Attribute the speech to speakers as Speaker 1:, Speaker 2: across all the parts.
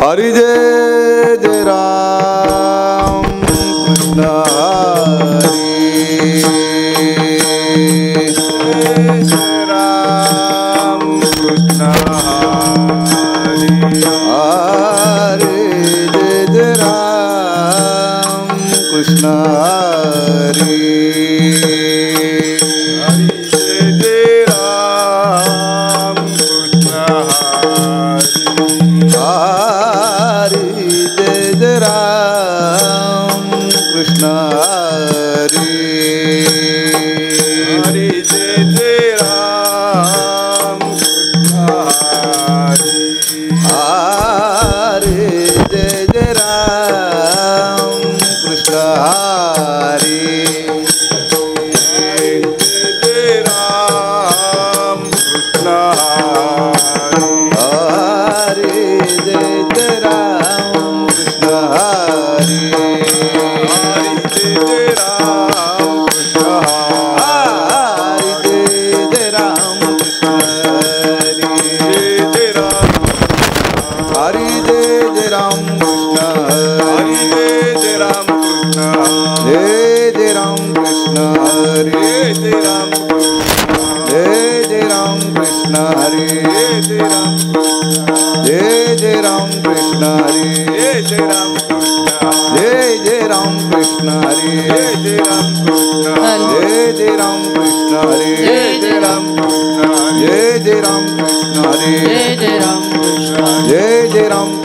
Speaker 1: हरी जय जय राम कृष्ण हरी जय राम कृष्ण हरी हरे जय जय राम कृष्ण हरी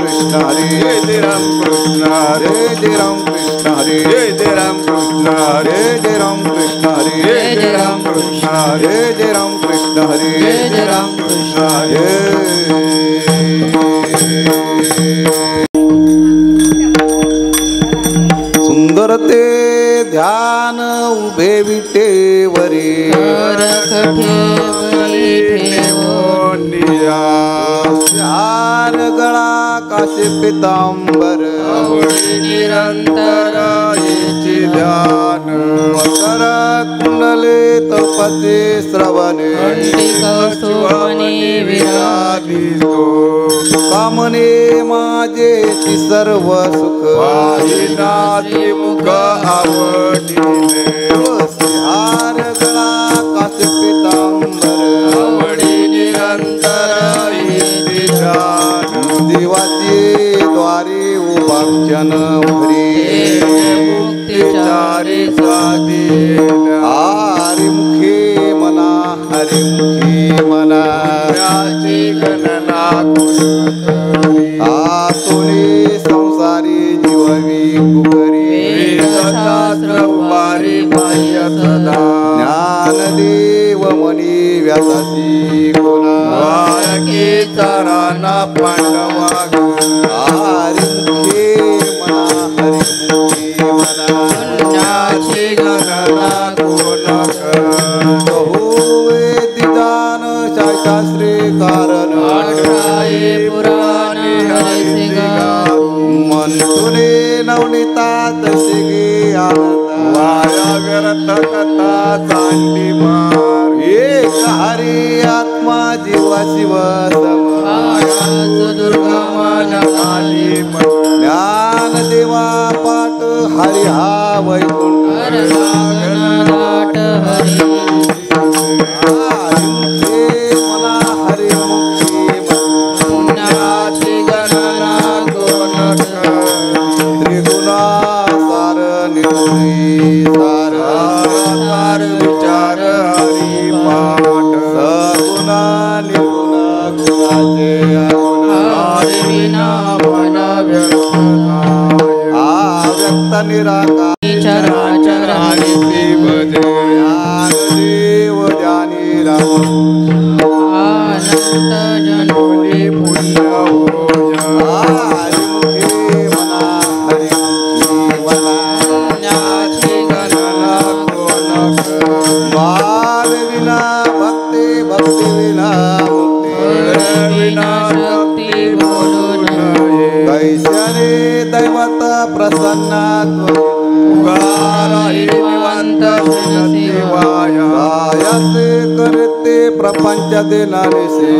Speaker 1: कृष्ण हरी हरि जय जय राम कृष्ण हरि हरि जय जय राम कृष्ण हरि जय जय राम कृष्ण हरि जय जय राम कृष्ण हरि सुंदर ते ध्यान उभे विटेवरी चार गळा काशे पितांबर निरंतर ध्यान मकर कुंडले तपसे श्रवणे कामने माझे ती सर्व सुख वाहिनाचे मुख आवडीने हार गळा काश पितांबर आवडी निरंतर देवाचे द्वारे उपाख्यान भरी मुक्तिचारी हरिमुखे मना हरिमुखे मना त्याची गणना आतुने संसारी जीववी कुकरी शास्त्र उभारी बाह्य सदा ज्ञानदेव मनी व्यासाची गुणा चाराना पांडवा हरिमुखे मना हरिमुखे मना पुण्याची गणना कोण वेदिदान शास्त्रे कारण पुराण मंतुने नवनीता तसे गे वाया व्यर्थ कथा चांडी मार एक हरी आत्मा जीवा शिव ज्ञान देवा पाठ हरि हा वैकुंठ मला हरि त्रिगुणा सार निर्गुणी सार विचार हरि पाठ सगुणा निर्गुणा गुणाचे व्यक्त निराकार चराचर देव ज्ञानी राम अनंत जनोनी पुण्य हरिमुखे मना हरिमुखे मना ज्ञाची गणना कोण बाल विना भक्ती भक्ती विना मुक्ती विना शक्ती बोलून कैस्याने दैवत प्रसन्न करते प्रपंच दिनाने से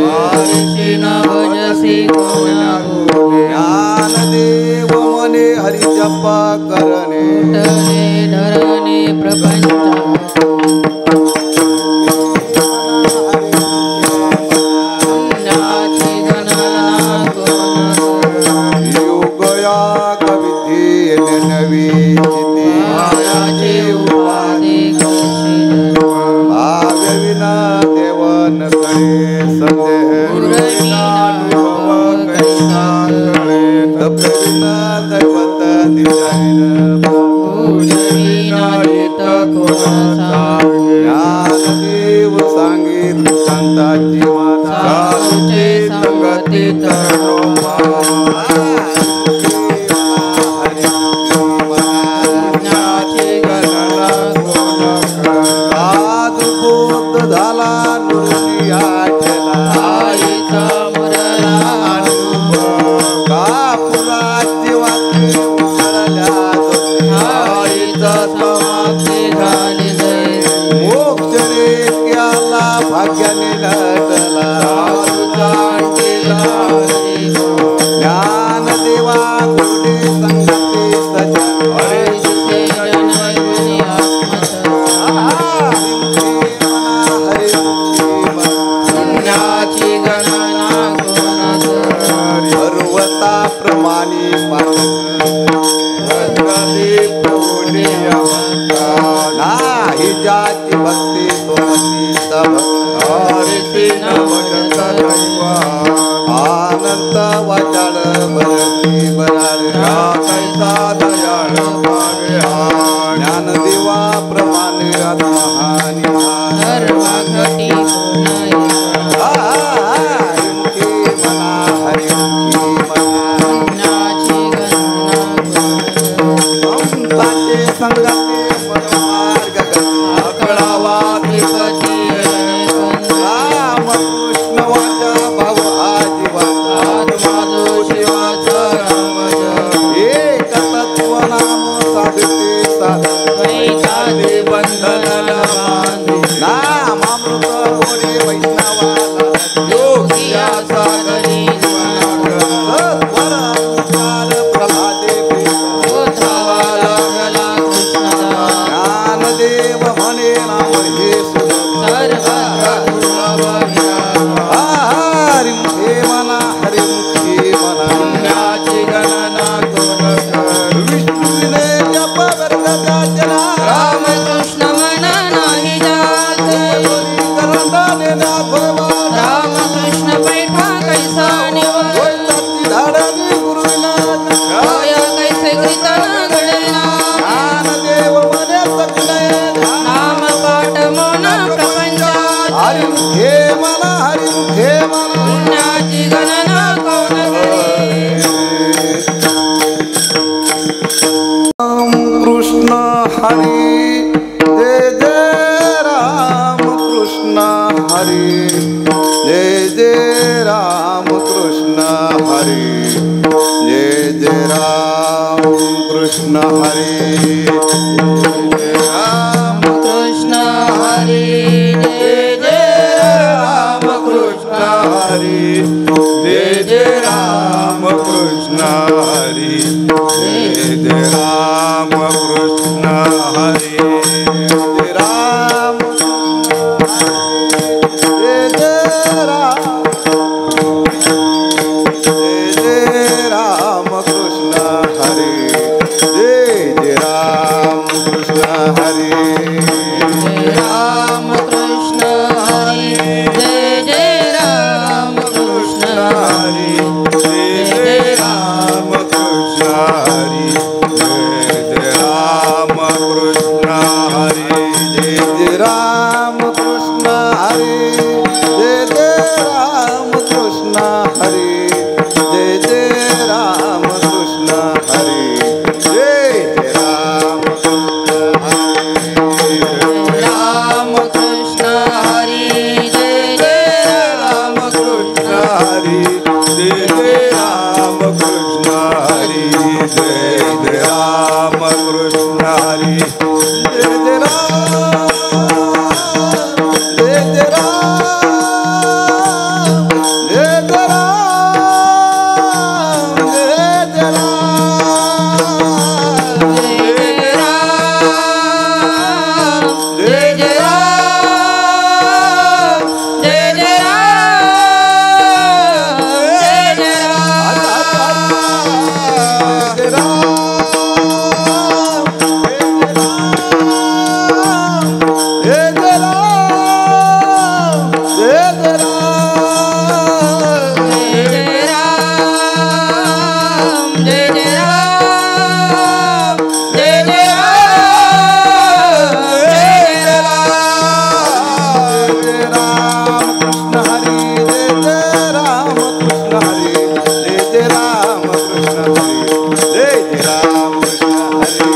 Speaker 1: हरी जय जय राम कृष्ण हरी जय जय राम कृष्ण हरी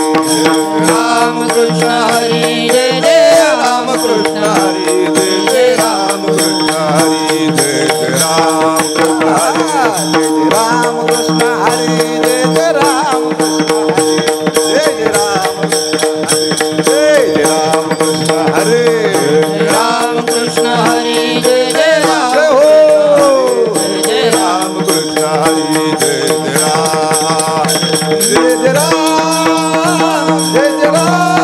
Speaker 1: राम कृष्ण हरी जय जय राम कृष्ण हरी जय जय राम कृष्ण हरी जय जय राम कृष्ण हरी जय जय राम कृष्ण हरी जय जय राम कृष्ण हरी जय जय राम कृष्ण हरी राम कृष्ण हरी जय जय राम हो जय राम कृष्ण हरी जय जय राम जय जय राम जय जय राम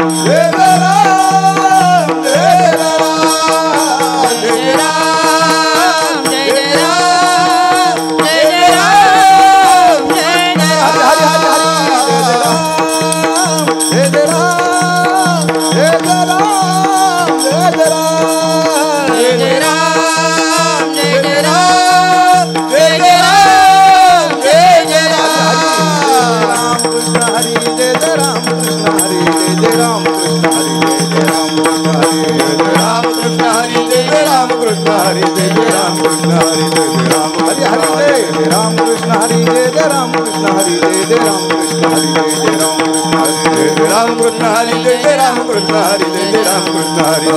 Speaker 1: जय जय राम जय जय राम जय जय राम जय जय राम जय जय राम हरि हरि हरि जय जय राम जय जय राम जय जय राम जय जय राम जय जय राम जय जय राम जय जय राम कृष्ण हरि जय जय राम कृष्ण हरि जय जय राम कृष्ण हरि जय जय राम कृष्ण हरि जय जय राम कृष्ण हरि जय जय राम कृष्ण हरि जय जय राम कृष्ण हरि जय जय राम हरि हरि जय जय राम कृष्ण हरि जय जय राम कृष्ण हरि जय जय राम कृष्ण हरि जय जय राम कृष्ण हरि जय जय राम कृष्ण हरि जय जय राम कृष्ण हरि जय जय राम कृष्ण हरि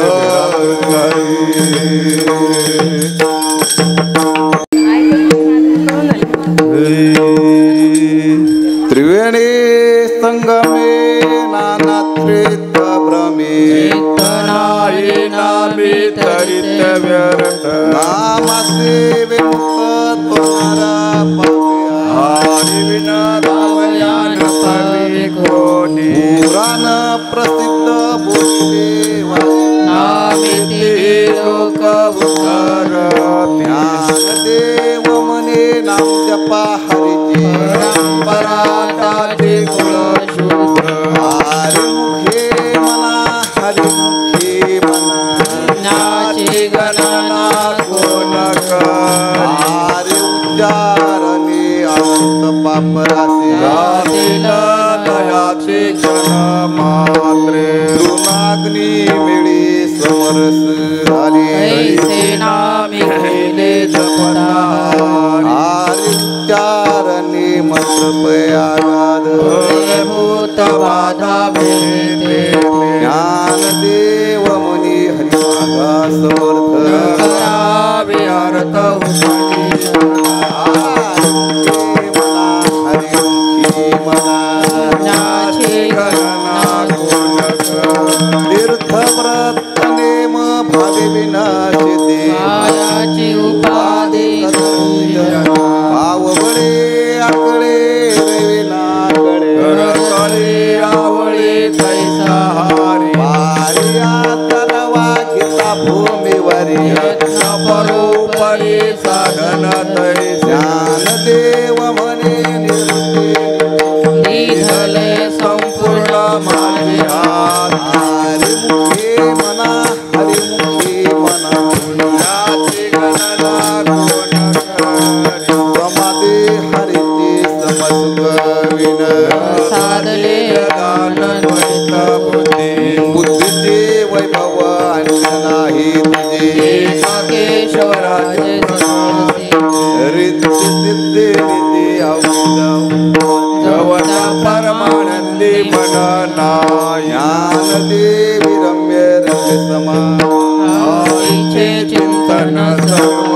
Speaker 1: जय जय त्रिवेणी संगमे नानात्रित भ्रमे तरित व्यर्थ नामसे विमुक्त तुमारा हरि विना भावयान पवी कोणी पुराण प्रसिद्ध बोले नामिते लोक उद्धार ज्ञानदेव मने नाम जपा हरिचे परंपरा ताते कुळ शूद्र हरिमुखे मना हरिमुखे मना नाचे गणना कोण हरि उच्चारणे अनंत पापरासे दयाचे क्षण मात्रे तृणाग्नी मिळी समरस झाले नामी केले जपना हरि उच्चारणे मंत्र पयागाद भूत बाधा भेटे ज्ञानदेव मुनी हरि मागा समर्थ करावे अर्थ हरिमुखी मना ज्ञाची गणना तीर्थ व्रत नेम भावे विनाशिते मायाची उपाधी भाव बळे आकडे विनाकडे कळे आवळे तैसा हारी वारिया तलवा गीता भूमीवरी यत्न परोपरी साधन तैसे ज्ञानदेव म्हणे निधले संपूर्ण माझे हात हरिमुखे मना हरिमुखे मना पुण्याची गणना कोण समाधी हरिती समसुख विन साधले दानन्वित बुद्धी बुद्धीचे वैभव अन्य नाही तुझे केशवराजे रिद्धी सिद्धी निधी औषध जवता परमानंदी मन ज्ञानदेवी रम्य रम्य समा हरीचे चिंतन सर्व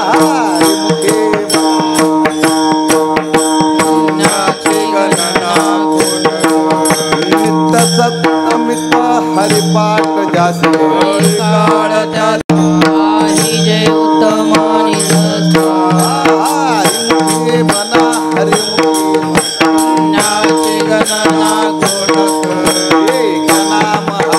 Speaker 1: हरिमुखे पुण्याची गणना नित्य सप्तमित हरिपाठ जासे काळ त्या जय उत्तम हरिमुखे मना हरिमुखे पुण्याची गणना कोण गणा महा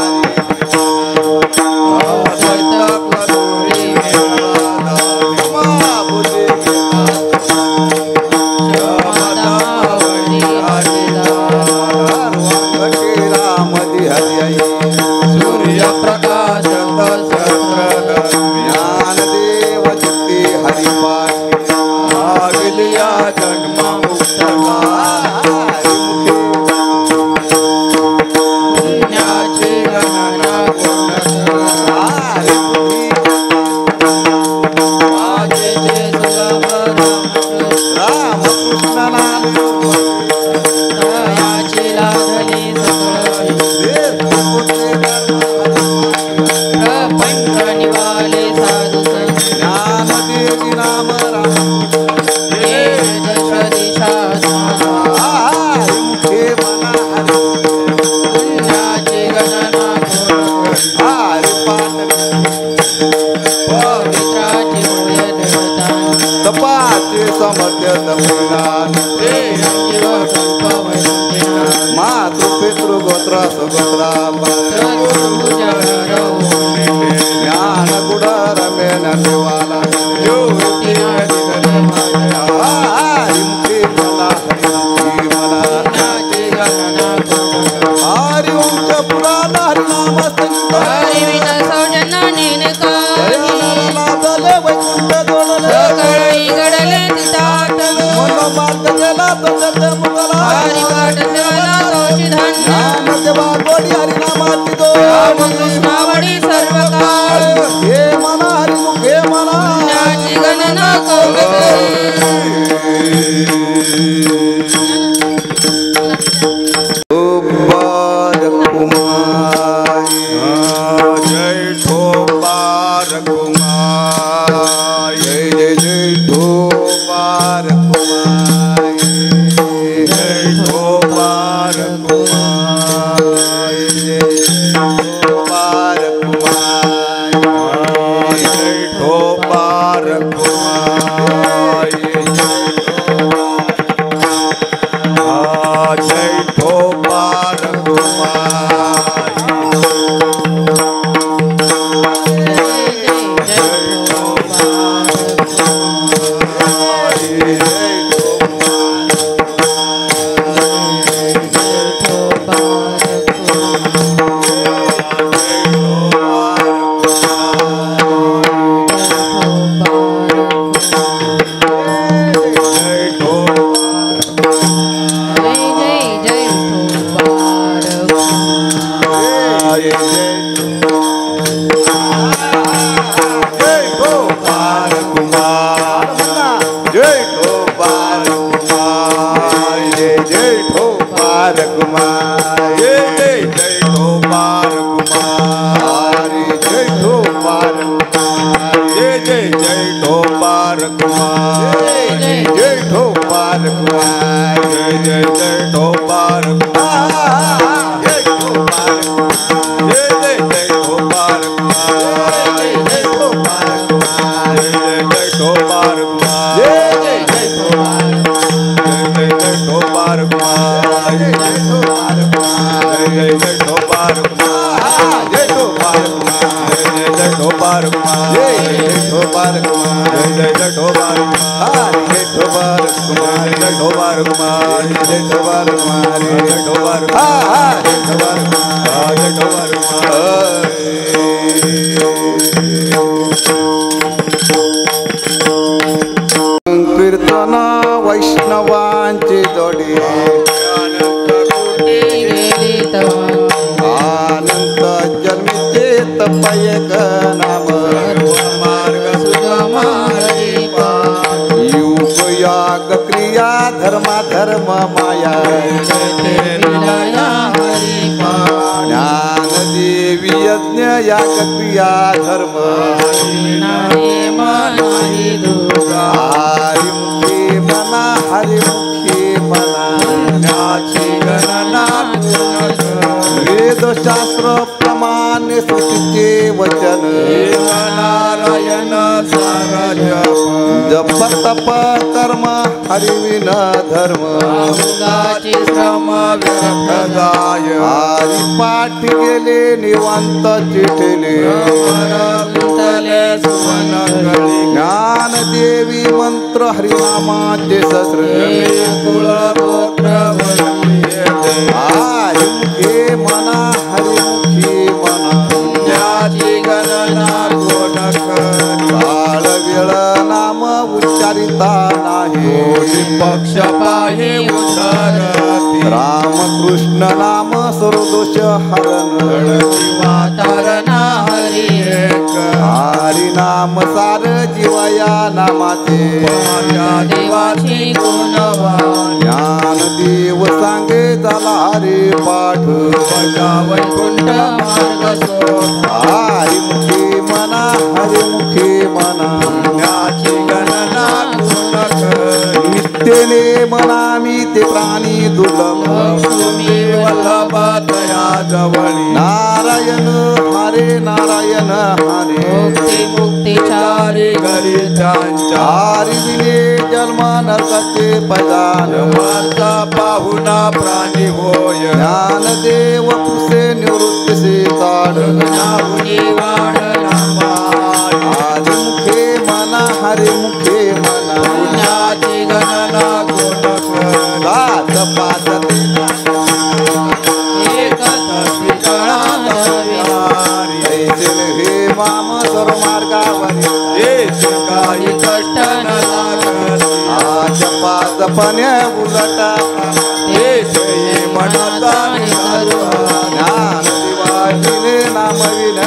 Speaker 1: तपाचे समर्थ तपविनान मातृ पितृ गोत्र सुगोत्रा ज्ञान गुड रमेन देवाला हरि ओम पुराण हरिनाम कीर्तना वैष्णवांची जोडी अनंत जन्मीचे तपयक नाम युग याग क्रिया धर्मा धर्म माया ज्ञान देवी यज्ञ याग क्रिया धर्म हरिमुखी मना हरिमुखी मना वेद शास्त्र प्रमाण सुतीचे वचन नारायण जप तप कर्म हरिविन धर्म हरि पाठ गेले निवांत चिठले ज्ञान देवी मंत्र हरिनामाचे शस्त्र हरिमुखे मना हरिमुखी मना काळ वेळ नाम उच्चारिता नाही पक्ष पाहे राम कृष्ण नाम सर्वदोष हरण हरि नाम सार जीवया नामाचे ज्ञान देव सांगे झाला हरे पाठ हरिमुखी मना हरिमुखी मना नित्यने मना मी ते प्राणी दुर्लभ नारायण हरे नारायण हरे
Speaker 2: मुक्तीच्या
Speaker 1: जारी घरी त्यांच्या
Speaker 2: हरिविले जन्म नरकाचे पैदान
Speaker 1: माझा पाहुणा प्राणी होय
Speaker 2: ज्ञानदेव पुसे निवृत्तीसे ताड
Speaker 1: नाहुनी वाढला माय
Speaker 2: हरिमुखे मना हरिमुखे मना
Speaker 1: पुण्याची गणना कोण कर
Speaker 2: गात पात हे माम सर्व मार्गावरी
Speaker 1: काही कष्ट न लागत
Speaker 2: आज पाच पण्या उलटा
Speaker 1: म्हणता
Speaker 2: ज्ञान दिवाळीने नामविन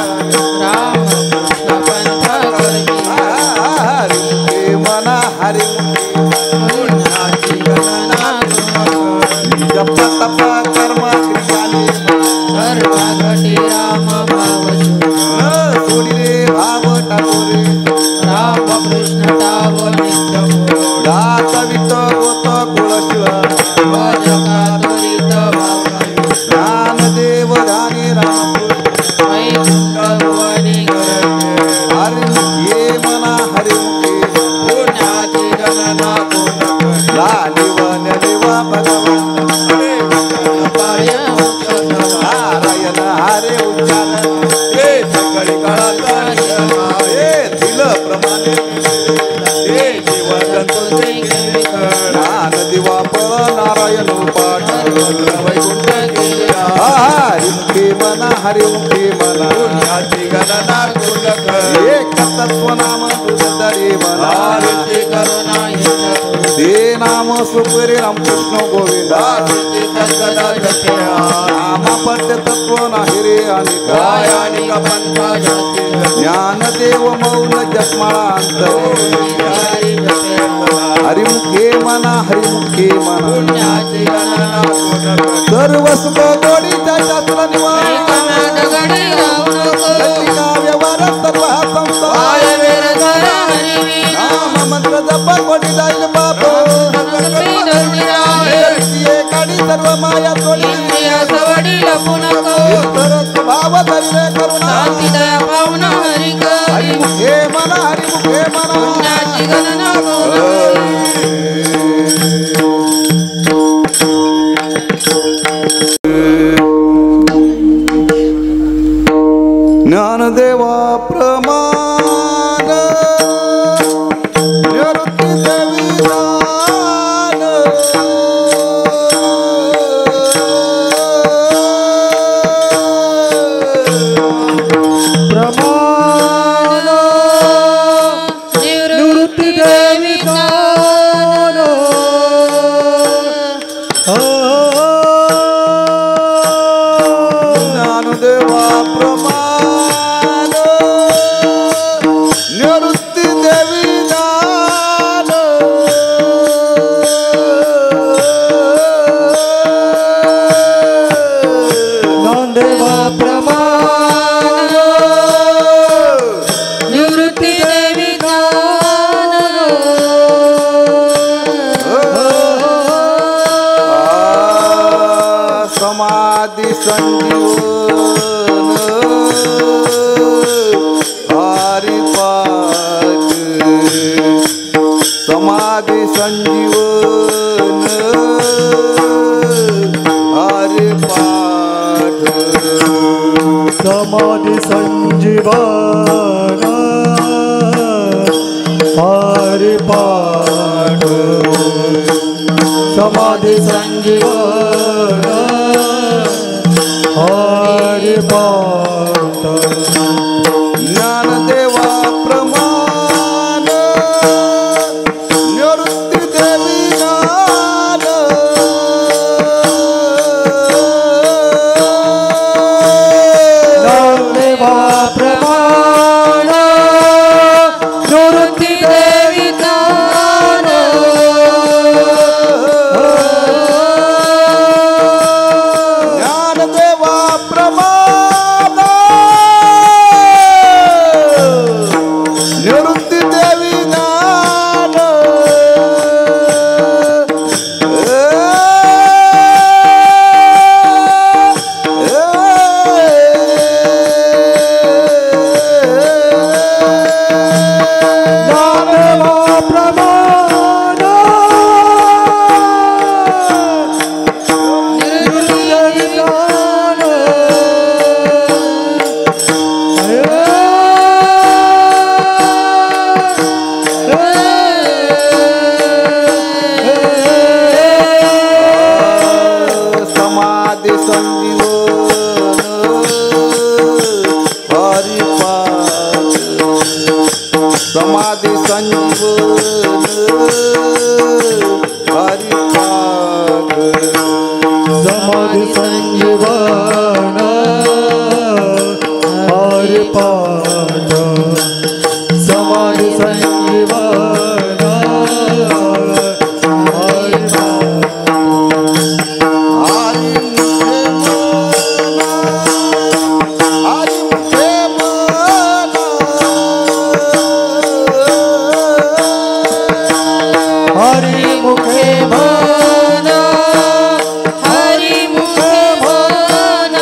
Speaker 2: हरिमुखे मना हरिमुखे
Speaker 1: पुण्याची गणना
Speaker 2: जप तप कर्म क्रियाने
Speaker 1: सर्व घटी राम भाव
Speaker 2: सोडिले भाव टाकोरे
Speaker 1: राम कृष्ण टाव नित्य
Speaker 2: दात वित गोत कुळशिळ
Speaker 1: त्वरित
Speaker 2: ज्ञानदेव ध्यानी राम
Speaker 1: भुवनी
Speaker 2: हरिमुखे मना हरिमुखे
Speaker 1: पुण्याची गणना कोण
Speaker 2: लाली वन देवा भगवंत नारायण हरे उच्चार
Speaker 1: सकाळी काळात
Speaker 2: दिल प्रमाणे ज्ञान दिवा पळ नारायण पाठ हरिमुखे मना हरिमुखे मना
Speaker 1: पुण्याची गणना कोण
Speaker 2: एक तत्व नाम तुझे मना
Speaker 1: करुणा
Speaker 2: ते नाम सुपरी रामकृष्ण गोविंदा नामा पट्य तत्व नाही रे आणि ज्ञानदेव मौन जपमाळा अंतर हरिमुखे मना हरिमुखे मना सर्व सुख गोडीच्या शास्त्र निवास व्यवहार सर्व हा संसार नाम मंत्र जप कोटी जाईल बाप काढी सर्व माया सोडी भाव धरिले करुणा हरिमुखे मना हरिमुखे मना ज्ञानदेवा प्रमाण निवृत्ती देवी दान प्रमाण निवृत्ती देवी दान ज्ञानदेवा प्रमाण निवृत्ती देवी दान
Speaker 1: ज्ञानदेवा प्रमाण निवृत्ती देवी दान
Speaker 2: समाधि संजीवन हरिपाठ समाधि संजीवन हरिपाठ
Speaker 3: समाधि संजीवन हरि पाठ समाधि संजीवन हरि पाठ
Speaker 2: ज्ञानदेवा प्रमाण निवृत्ती देवी दान
Speaker 3: ज्ञानदेवा प्रमाण निवृत्ती देवी दान समाधि संजीवन हरि पाठ समाधि संजीवन हरि हरि मुखे मन हरि मुखे मन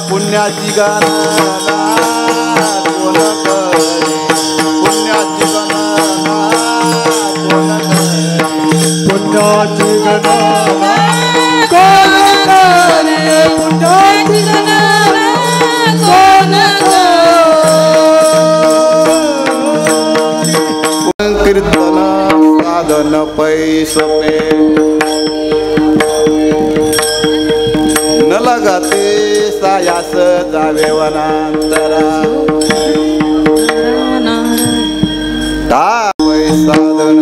Speaker 2: पुण्याची गणना कोण करे पुण्याची गणना कोण करे
Speaker 3: पुण्याची गणना कोण करे पुण्याची गणना कोण करे
Speaker 2: कीर्तन साधन पैसपे न लगाते सायास जावे वनांतरा साधन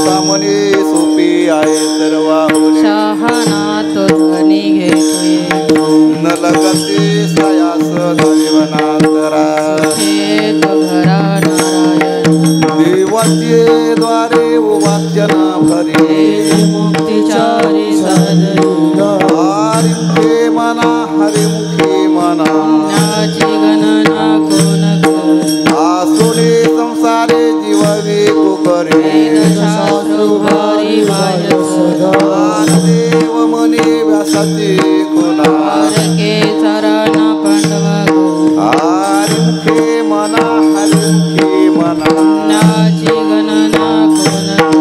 Speaker 2: सामने सोपी आहे सर्वाहुनी न लगते सायास जावे वनांतरा देवाचे द्वारे वाच्य ना भरी
Speaker 3: मुक्तिचारी साधना
Speaker 2: हरि मुखे मना हरि मुखे मना
Speaker 3: गणना कोण
Speaker 2: आसुरे संसारे जीव वेगो करे देव मने व्यासाचे कोणा
Speaker 3: चरण पांडव
Speaker 2: हरि मुखे मना हरि मुखे मना
Speaker 3: गणना कोण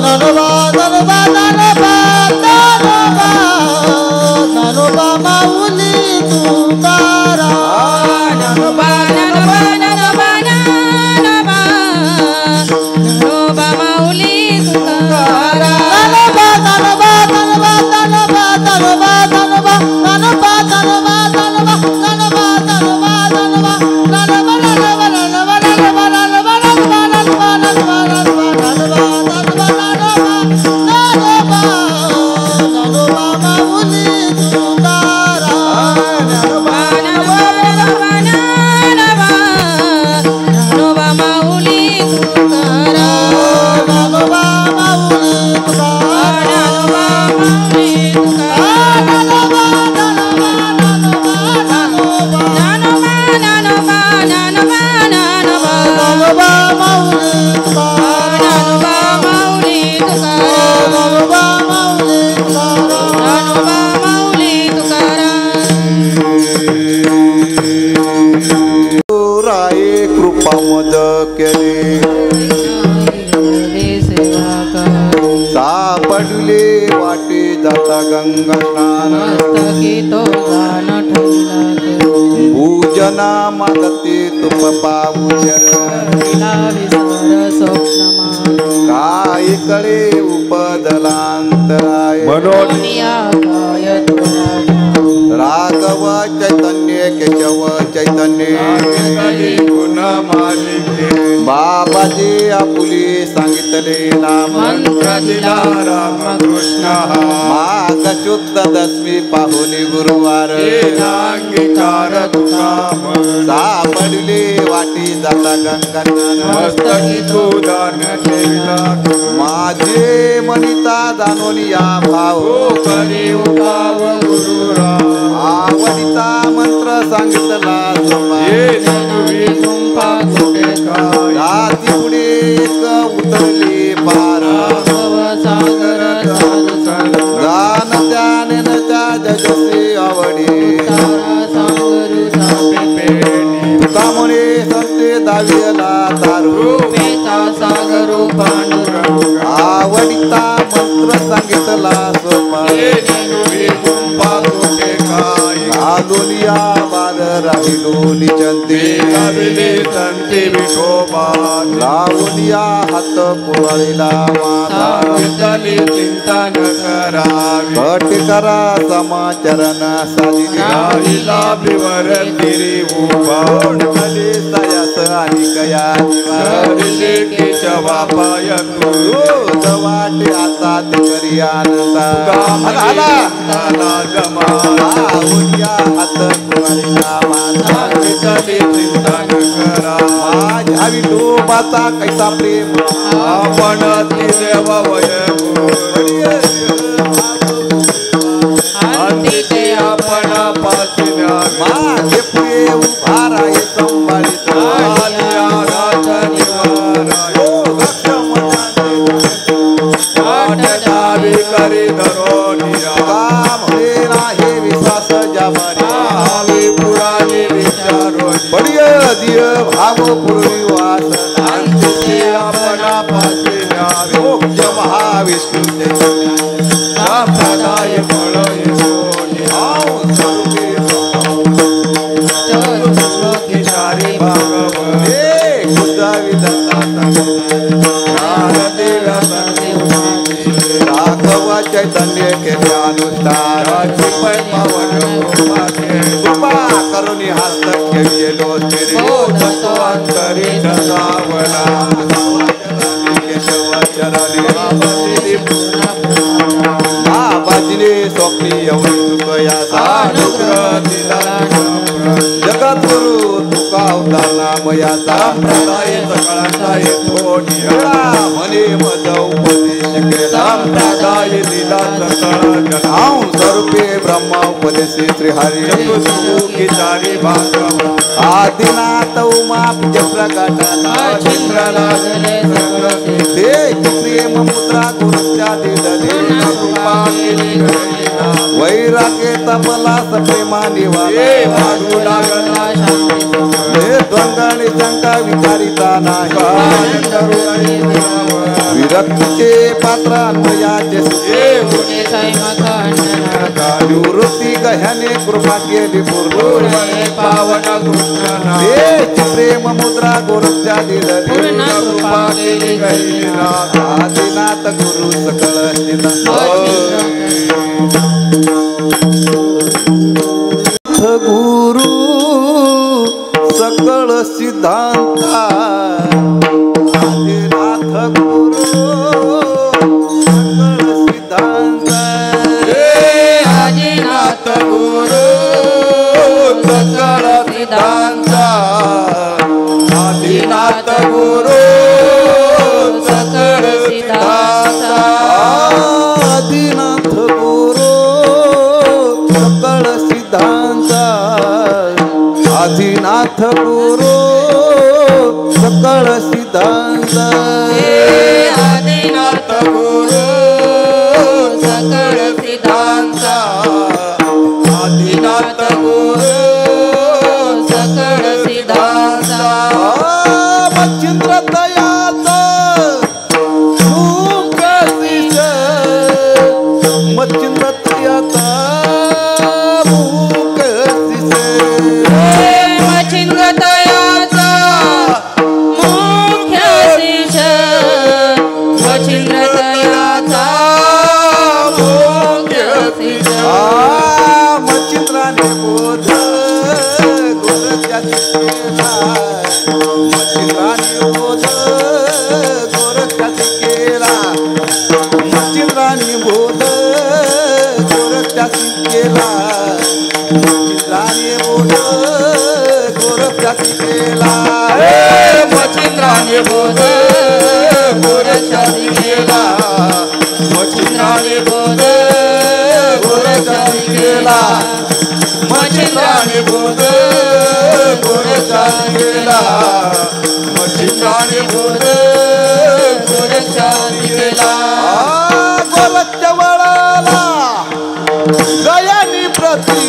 Speaker 1: नानोबा नानोबा नानोबा नानोबा नानोबा माऊली तुकाराम
Speaker 3: नानोबा नानोबा नानोबा नानोबा नानोबा माऊली तुकाराम
Speaker 1: नानोबा नानोबा नानोबा नानोबा नानोबा नानोबा नानोबा नानोबा नानोबा नानोबा नानोबा नानोबा
Speaker 2: सापडले वाटे जाता गंगा स्नान
Speaker 3: मस्तकी तो गान ठेवला
Speaker 2: पूजना मागते तुप पाहू शरण
Speaker 3: तिला विसर स्वप्नमा
Speaker 2: काय कळे उपदलांतराय
Speaker 3: मनोनिया काय तुला
Speaker 2: राघव चैतन्य केशव चैतन्य बाबाजी आपुली सांगितले नाम
Speaker 3: मंत्र दिला
Speaker 2: रामकृष्ण माघ शुद्ध दशमी पाहुणी गुरुवार सापडले वाटी जाता गंगा
Speaker 3: मस्तकी तो दान ठेवला
Speaker 2: माझे मनिता जाणून या भाव
Speaker 3: करी उभाव गुरुरा
Speaker 2: आवडिता मंत्र सांगितला
Speaker 3: गुंफा कुठे काय
Speaker 2: राती पुढे एक उतरली पार
Speaker 3: सागर साधू
Speaker 2: गान त्यानेच्या जगसे आवडी
Speaker 3: तारा सागरू सापे
Speaker 2: तुका म्हणे संते दाविला दारू
Speaker 3: पेचा सागरू पांडुरंग
Speaker 2: आवडिता मंत्र सांगितला सोपा आलोलिया बार राहिलो निचंती लावलिया हात पुळीला माझा
Speaker 3: चिंता न करावी
Speaker 2: भट करा समाचरण साधिला सयास आणि कया रोज वाटे आता ते करी आनंदा लावलिया हात पुळीला माझा माझ्या विठोबाचा कैसा प्रेम
Speaker 1: आपण देव
Speaker 3: अंतिके
Speaker 1: आपण पासिन्या
Speaker 2: माझे पुढे उभा राही संभाळीत
Speaker 1: करी धरोनिया
Speaker 2: काम हे नाही विश्वास जामारी
Speaker 1: पुराणी विचारो
Speaker 2: बढिय दिय भाव पूर्वीवास
Speaker 1: अंतिके आपण पासिन्या
Speaker 2: मोक्ष महाविष्णू
Speaker 1: संप्रदाय फळ
Speaker 3: किशारी
Speaker 1: भागवत
Speaker 2: राघव चैतन्य केले अनुष्ठान कृपा करुणी हस्त खेळलो
Speaker 1: तत्वांतरी दसावला
Speaker 2: केशव चरणी बाबाजीने स्वप्नी एवढी तुकया
Speaker 1: अनुग्रह दिला
Speaker 2: जगत गुरु तुका अवतारणा मयाचा
Speaker 1: संप्रदाय सकळांचा येतो
Speaker 2: म्हणे मज उपदेश केला
Speaker 1: संप्रदाय दिला सकळ
Speaker 2: नाव स्वरूपे ब्रह्मा उपदेशे श्रीहरी
Speaker 1: किशारी भागवत
Speaker 2: आदिनाथ उमा पूज प्रकटना
Speaker 3: चिंद्र लागले सर्वसे
Speaker 2: ते प्रेम मुद्रा गुरुच्या दिदले
Speaker 3: कृपा केली घडीला
Speaker 2: वैराग्य तपला सप्रेमा निवाला
Speaker 1: वाढू लागला
Speaker 3: शांती
Speaker 2: हे द्वंद्वाने शंका विचारिता नाही
Speaker 3: आनंद हृदय विराम
Speaker 2: विरक्तीचे पात्र अन्वयाचे सुखे
Speaker 3: पुणे संयम खंडन
Speaker 2: निवृत्ती गह्याने कृपा केली पूर्ण
Speaker 3: पूर्णे पावन कृष्ण
Speaker 2: हे प्रेम मुद्रा गोरख्या
Speaker 3: पूर्ण
Speaker 2: दिली
Speaker 3: कृपा केली गैरीनाथ
Speaker 2: आदिनाथ गुरु सकळ गुरु सकळ सिद्धांता आदिनाथ गुरु सकळ सिद्धांता
Speaker 3: आदिनाथ गुरु सकळ सिद्धांता आदिनाथ गुरु सकळ सिद्धांता
Speaker 2: आदिनाथ गुरु सकळ सिद्धांता आदिनाथ गुरु सकळ सिद्धांता
Speaker 3: आदिनाथ गुरु सकळ सिद्धांता आदिनाथ गुरु सकळ सिद्धांता
Speaker 2: मच्छिंद्र दयाचा मुख दिस मच्छिंद्र दयाचा मुख दिस
Speaker 3: मच्छिंद्र दयाचा मुख्य दिश मच्छिंद्र दयाचा मुख्य दिश
Speaker 2: मच्छिंद्राने बोध गोरख्या केला मच्छिंद्राने बोध गोरख्या केला मच्छिंद्राने बोध गोरख्या केला मच्छिंद्राने बोध गोरख्या केला
Speaker 3: मच्छिंद्राने बोध गोरख्या केला मच्छिंद्राने बोध गोरख्या केला मच्छिंद्राने बोध गोरख्या केला मच्छिंद्राने बोध गोरख्या केला
Speaker 2: गोरख्या वळला गयानी प्रती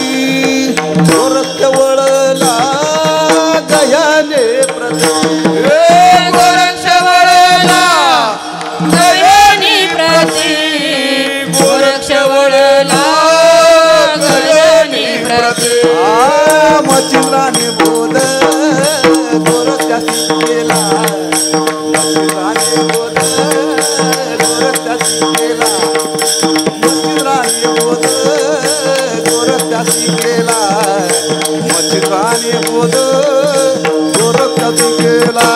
Speaker 2: गोरख्या वळला गयाने प्रती
Speaker 3: गोरक्षवळला गयानी प्रती गोरक्षवळला गयानी प्रती
Speaker 2: मच्छिंद्राने बोध गोरख्या केला मच्छिंद्राने बोध गोरख्या केला मच्छिंद्राने बोध गोरख्या केला मच्छिंद्राने बोध गोरख्या केला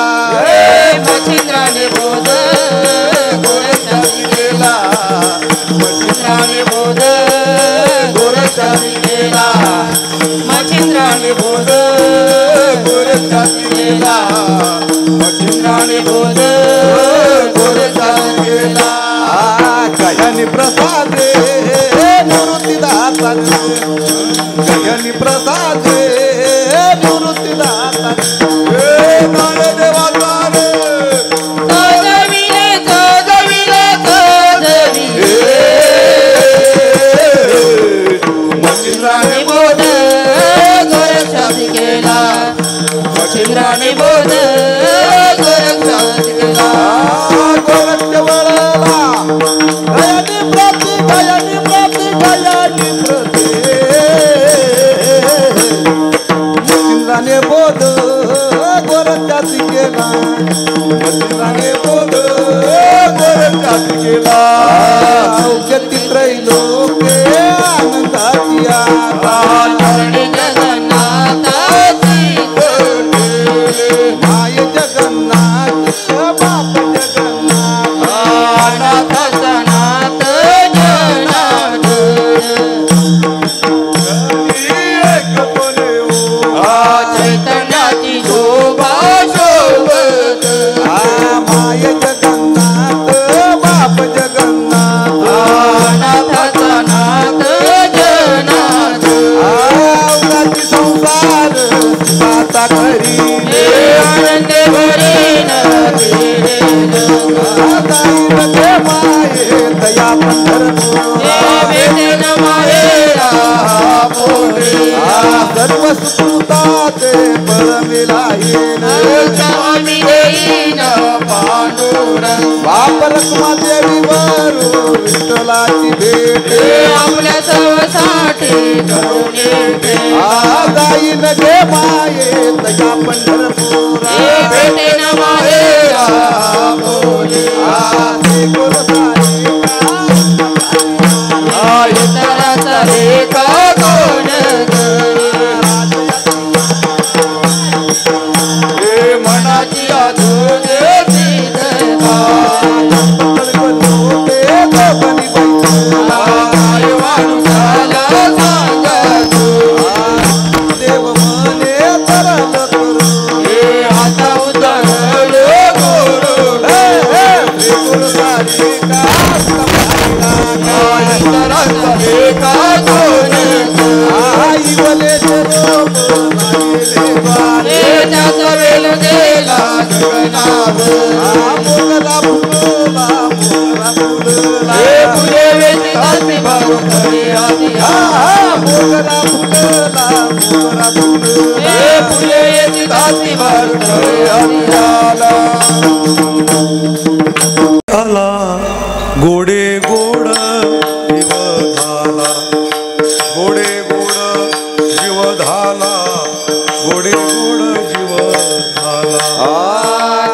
Speaker 3: मच्छिंद्राने बोध गोरख्या केला मच्छिंद्राने बोध गोरख्या केला मच्छिंद्राने बोध गोरख्या केला मच्छिंद्राने बोध गोरख्या केला
Speaker 2: गयानी प्रसादे निवृत्तीदाता गयानी प्रसादे निवृत्तीदाता देवाचा
Speaker 3: गजविले गजविले गजविले मच्छिंद्राने बोध गोरख्या केला मच्छिंद्राने बोध गोरख्या केला
Speaker 2: गोरख्या वळला गयानी प्रसाद बाप रखमा देवी वरू विठ्ठलाची भेट
Speaker 3: आपल्या सर्वसाठी करून येते.
Speaker 2: जाईन गे माये तया पंढरपुरा
Speaker 3: भेटे न माहेरा बोले इतराचा लेखा कोण करी.
Speaker 2: मनाची देव म्हणे तरल करू
Speaker 3: आता उतरलो गुरु इतराचा लेखा कोण
Speaker 2: आई बोले
Speaker 3: त्याचा वेळ गेला
Speaker 2: मोगरा फुलला मोगरा फुलला
Speaker 3: फुले वेची दासी भरून घरी आली.
Speaker 2: मोगरा फुलला मोगरा फुलला
Speaker 3: फुले वेची दासी भरून घरी आली.
Speaker 1: आला गोडे गोड जीव झाला गोडे गोड जीव झाला गोडे गोड जीव झाला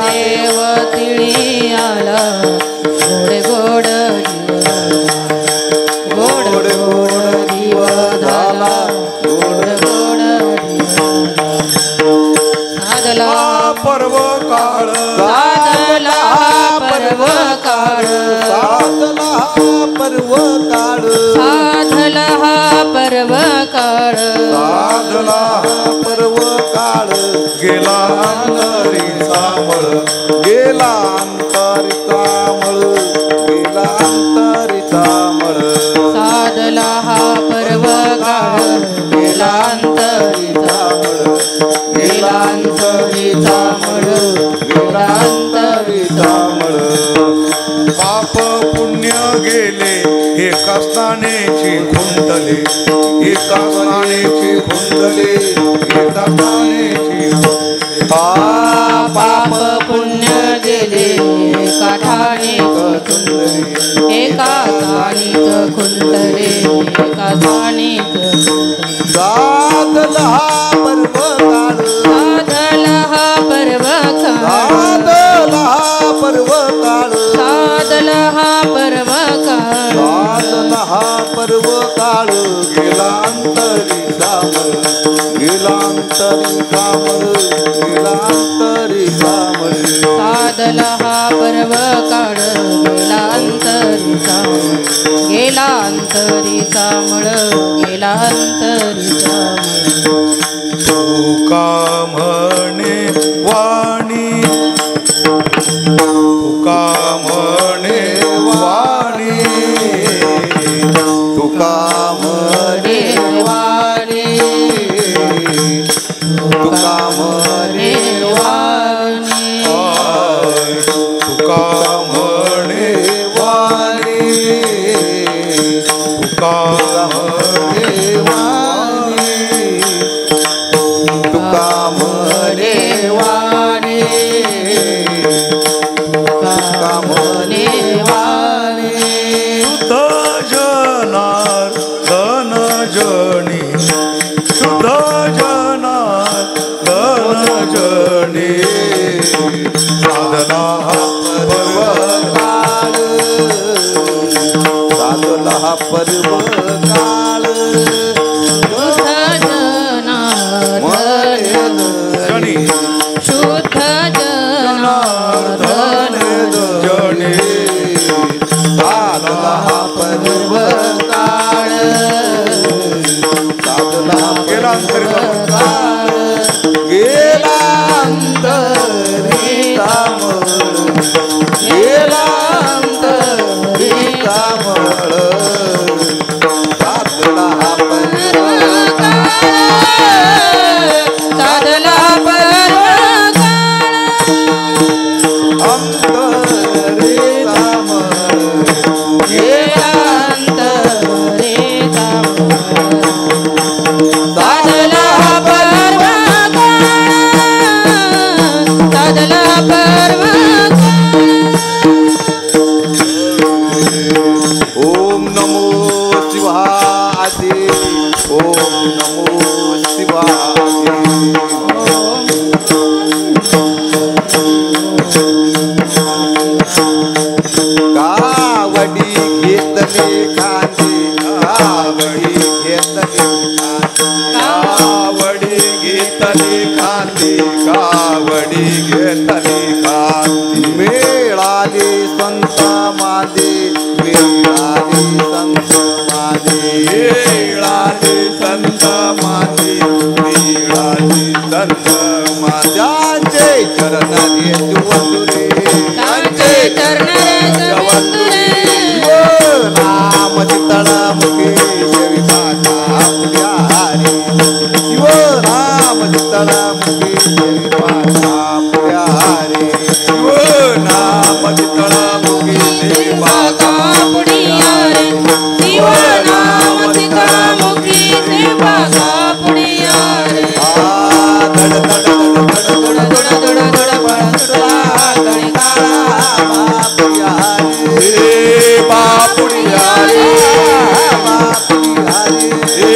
Speaker 3: देव तिळी आला गोड गोड गोड गोड जीव झाला गोड गोड साधला
Speaker 1: पर्व काळ
Speaker 3: साधला पर्व काळ
Speaker 2: साधला पर्व काळ
Speaker 3: साधला पर्व काळ
Speaker 1: साधला
Speaker 2: पर्व काळ
Speaker 1: गेला अंतरीचा मळ
Speaker 2: गेला अंतरिता मळ गेला अंतरिता मळ
Speaker 3: साधला हा पर्व काळ गेला अंतरीचा मळ गेला अंतरीचा मळ गेला अंतरीचा
Speaker 2: मळ
Speaker 1: पाप पुण्य गेले एका स्नानेची खुंटले एका स्नानेची खुंटले एका स्नानेची
Speaker 3: पाप पुण्य गेले एका ठाणीत खुंटले एका ठाणीत खुंटले एका ठाणीत
Speaker 2: साधला पर्व काळ
Speaker 3: साधला हा पर्व काळ
Speaker 2: साधला पर्व काळ
Speaker 3: साधला हा पर्व काळ
Speaker 2: साधला पर्व काळ गेला अंतरिता मळ गेला अंतरिता मळ गेला अंतरिता मळ
Speaker 3: साधला हा पर्व काळ गेला अंतरीचा गेला अंतरीचा मळ गेला अंतरीचा मळ
Speaker 1: तुका म्हणे वाणी तुका म्हणे वाणी
Speaker 2: तुका म्हणे
Speaker 3: देवाने
Speaker 2: तुका म्हणे
Speaker 3: वाणी
Speaker 1: तुका म्हणे
Speaker 2: वाणी
Speaker 1: तुका
Speaker 2: म्हणे वाणी तुका म्हणे वाणी तुका म्हणे वाणी
Speaker 1: शुद्ध जनार धन जणी शुद्ध जनार धन जणी साधना पर्व
Speaker 2: काळ साधला पर्व काळ
Speaker 1: जणी
Speaker 3: शुद्ध जनार्दन
Speaker 1: जणी
Speaker 2: कावडी घेतले खांदे कावडी घेतले
Speaker 1: कावडी घेतली खांदी कावडी घेतली खांदी
Speaker 2: मिळाले संत माझे मिळाले संत माझे
Speaker 1: मिळाले संत माझे मिळाले संत
Speaker 2: माझ्याचे चरण वंदुरे
Speaker 3: त्यांचे चरण वंदुरे
Speaker 2: नाम चितळा मुखे सेविका पुढ्या हरी शिव नाम चितळा मुखे सेविका पुढ्या हरी
Speaker 1: शिव नाम चितळा मुखी सेवा
Speaker 3: पुढिया रे शिव नाम सीतामुखी सेवा पुढिया रे
Speaker 2: धड धड धड
Speaker 3: दुड दुड दुड दुड बळ सुटला गणी काळा
Speaker 2: पुढ्या हरी
Speaker 1: हे बापुडिया रे हे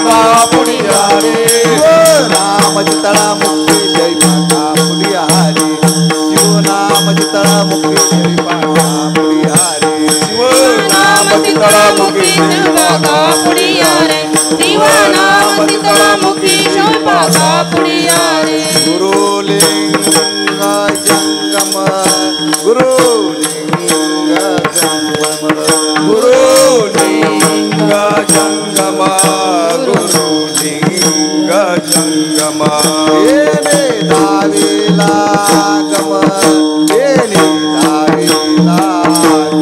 Speaker 1: बापुडिया रे
Speaker 2: नाम चितळा मुखे सेविका पुढ्या हरी शिव नाम चितळा मुखे सेविका पुढ्या हरी
Speaker 1: शिव नाम चितळा मुखी सेवा
Speaker 3: पुढिया रे शिव नाम सीतामुखी सेवा पुढिया रे
Speaker 2: गुरुलिंग जंगम गुरुलिंग जंगम
Speaker 1: गुरुलिंग जंगम गुरुलिंग जंगम
Speaker 2: येने दाविला गम येने दाविला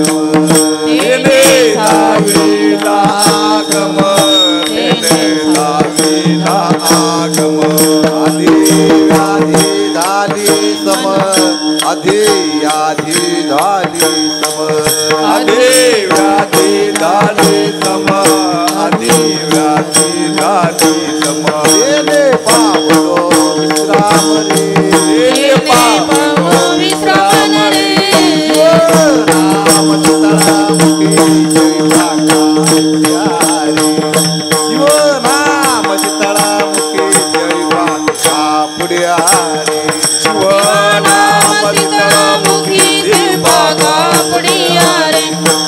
Speaker 2: गम
Speaker 1: तेने दाविला आगम तेने दाविला आगम
Speaker 2: आधी व्याधी झाली सम आधी आधी झाली सम
Speaker 1: आधी व्याधी झाली सम आधी व्याधी झाली सम
Speaker 2: येने पावलो विश्राम रे
Speaker 1: तेने पावलो
Speaker 3: विश्राम रे
Speaker 2: राम चितळा मुखे सेविका शिव नाम चितळा मुखे सेविका पुढ्या रे
Speaker 1: शिव
Speaker 3: नाम सीतामुखी सेवा पुढिया रे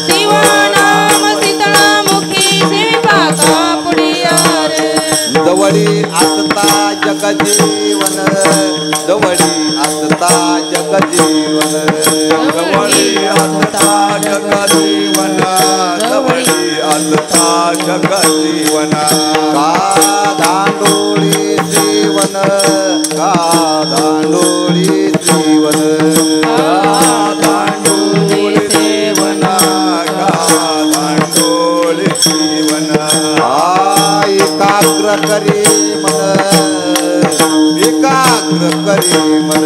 Speaker 3: शिव नाम सीतामुखी सेवा पुढिया रे
Speaker 2: जवळी असता जगजीवन जवळी असता जगजीवन
Speaker 1: जवळी असता जगजीवन जवळी असता जगजीवन
Speaker 2: का दांडोळी श्रीवन का दांडोळी श्रीवन
Speaker 1: दांडोळी सेवन दांडोळी सेवन
Speaker 2: एकाग्र करी मन एकाग्र करी मन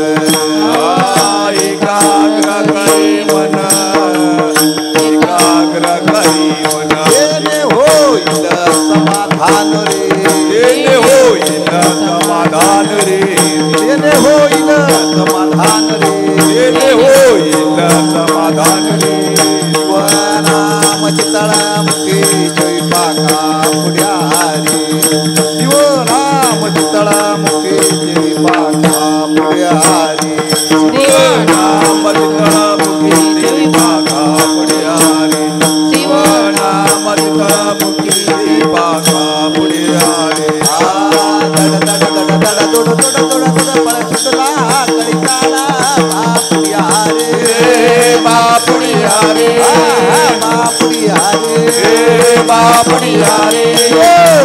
Speaker 1: एकाग्र करी मन एकाग्र करी मन
Speaker 2: येणे होईल समाधान रे
Speaker 1: येणे होईल समाधान रे
Speaker 2: येणे होईल समाधान रे
Speaker 1: येणे होईल समाधान रे
Speaker 2: शिवनाम चितळा मुखे जयपाका पुढ्या रे शिवनाम चितळा मुखे जयपाका पुढ्या रे
Speaker 1: नाम चितळा मुखी सेवा पुढ्या रे
Speaker 3: शिव
Speaker 1: नाम चितळा मुखी सेवा पुढ्या रे
Speaker 2: धड धड धड धड दोड दोड दोड दोड पळ सुटला कळीकाला पुढ्या रे
Speaker 1: बापुडिया रे
Speaker 2: पुढ्या रे
Speaker 1: हे बापुडिया रे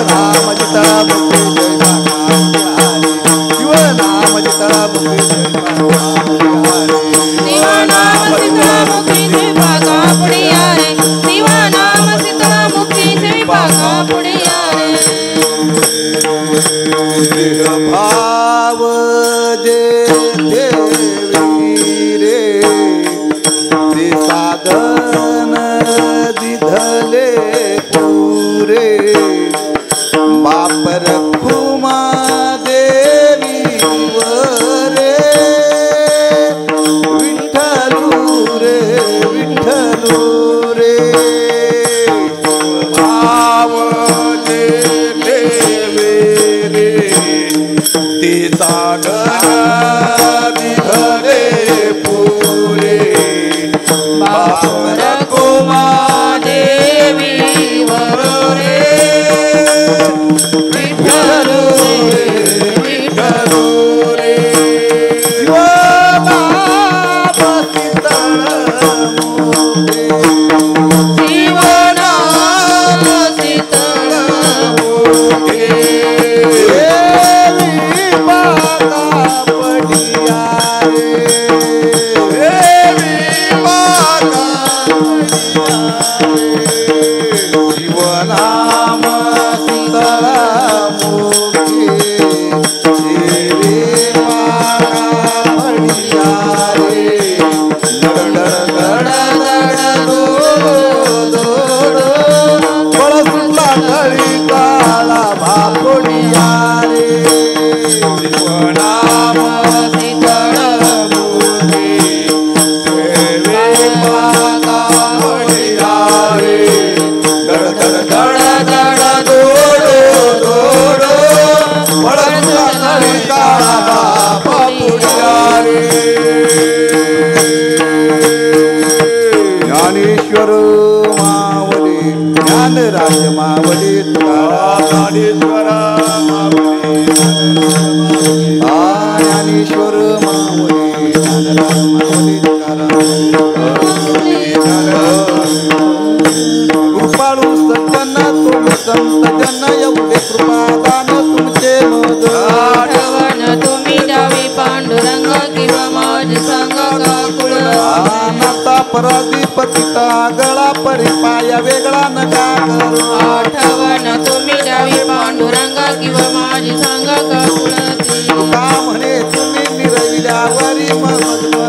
Speaker 2: राम चितळा मुखे जयपाका पुढ्या रे शिव नाम चितळा मुखे जयपाका पुढ्या रे
Speaker 3: शिव नाम सीतामुखी सेवा पुढिया रे शिव नाम सीतामुखी सेवा पुढिया रे
Speaker 2: भाव जे देवी रे ते साधन दिधले पुरे बाप रखुमा देवी वरे विठ्ठलू रे विठ्ठलू रे
Speaker 1: भाव जे देवे रे ते सागर दिधले पुरे
Speaker 3: रखुमा देवी वरो रे विठ्ठल रे विठ्ठल रे
Speaker 2: शिवनाम शीतळ मुखे
Speaker 3: शिवनाम शीतळ मुखे
Speaker 2: देवी माता पडिया रे देवी माता पडिया रे शिवनाम शीतळ मुखे देवी माता पडिया रे दड दड दड बळ सुटला तळी काळा भापोडिया रे शिवनाम शीतळ मुखे देवी माता पडिया रे दड दड दड दड बळ सुटला तळी काळा भापोडिया रे ज्ञानेश्वर मावली ज्ञानराज मावली ज्ञानेश्वर ज्ञानेश्वर मावली ज्ञानराज मावली कृपाळू सज्जन तुम्ही संत जन एवढे कृपादान तुमचे मद
Speaker 3: आठवण तुम्ही द्यावी पांडुरंग किंवा माझ संग काकुळ
Speaker 2: नाता पराधिपतिता गळा परिपाया वेगळा नका करू
Speaker 3: आठवण तुम्ही द्यावी पांडुरंग किंवा माझ संग काकुळती
Speaker 2: का म्हणे तुम्ही निरविल्यावरी मग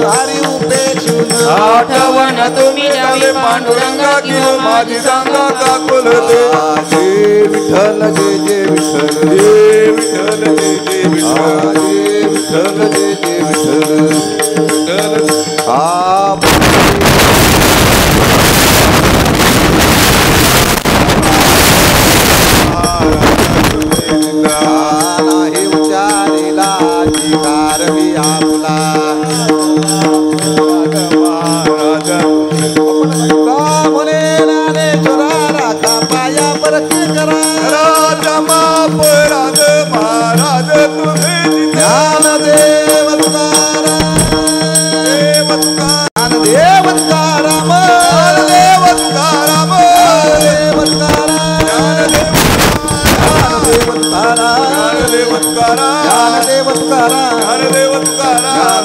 Speaker 2: हरी उपेक्षून
Speaker 3: आठवण तुम्ही द्यावी पांडुरंग किंवा माझ संग
Speaker 2: काकुलते जय विठ्ठल जय जय विठ्ठल जय विठ्ठल जय जय विठ्ठल जय विठ्ठल जय जय विठ्ठल आ नाही उच्चारिला जिकारवी आपला म्हणे ज्ञानेश्वरा राखा पाया परके करा राजमापराज महाराज तुम्ही ज्ञानदेव तुकाराम ज्ञानदेव तुकाराम ज्ञानदेव तुकाराम ज्ञानदेव तुकाराम ज्ञानदेव तुकाराम तुकाराम